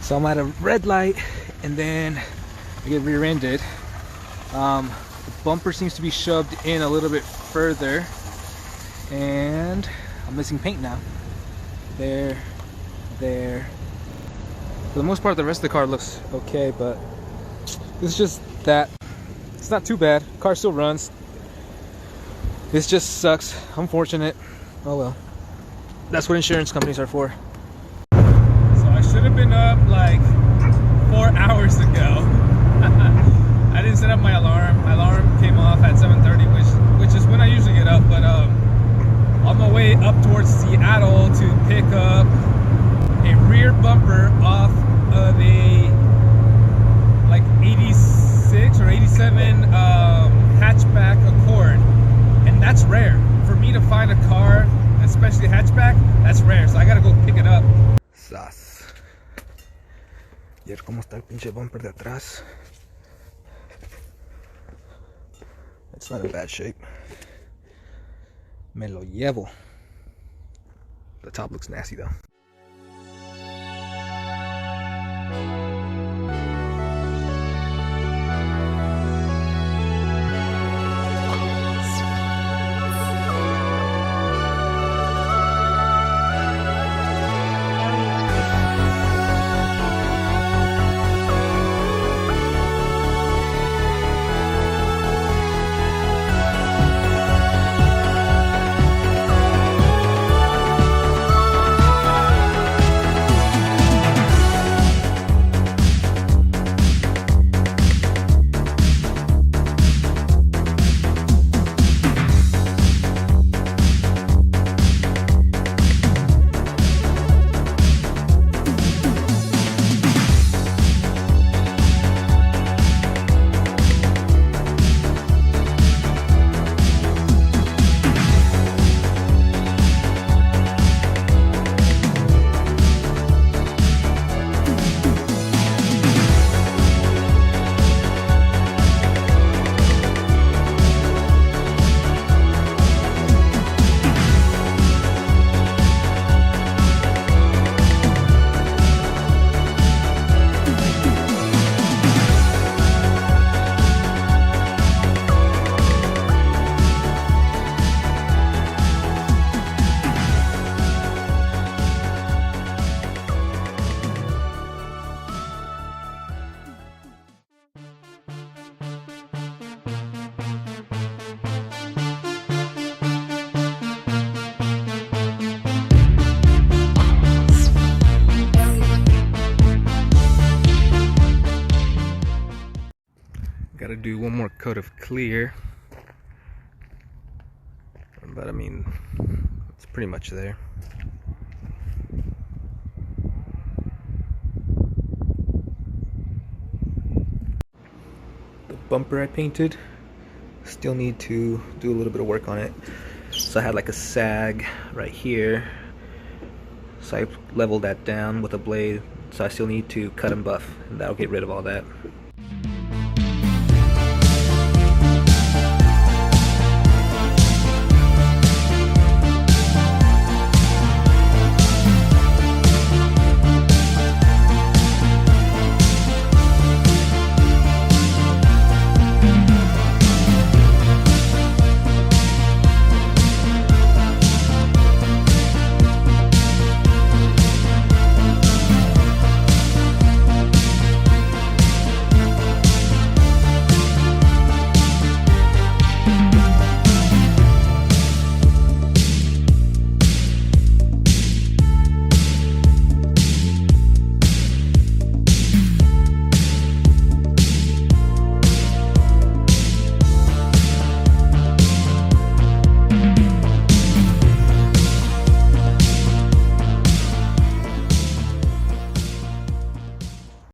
So I'm at a red light and then I get rear-ended. The bumper seems to be shoved in a little bit further and I'm missing paint now. There. For the most part, the rest of the car looks okay, but it's just that it's not too bad. Car still runs. This just sucks. Unfortunate. Oh well. That's what insurance companies are for. So I should have been up like 4 hours ago. I didn't set up my alarm. My alarm came off at 7:30, which is when I usually get up. But on my way up towards Seattle to pick up a rear bumper off of a like 86 or 87 hatchback Accord, and that's rare for me to find a car, especially a hatchback. That's rare, so I gotta go pick it up. Sas. Y ver cómo está el pinche bumper de atrás. It's not in bad shape. Me lo llevo. The top looks nasty though. Gotta do one more coat of clear, but I mean, it's pretty much there. The bumper I painted, still need to do a little bit of work on it. So I had like a sag right here, so I leveled that down with a blade, so I still need to cut and buff, and that'll get rid of all that.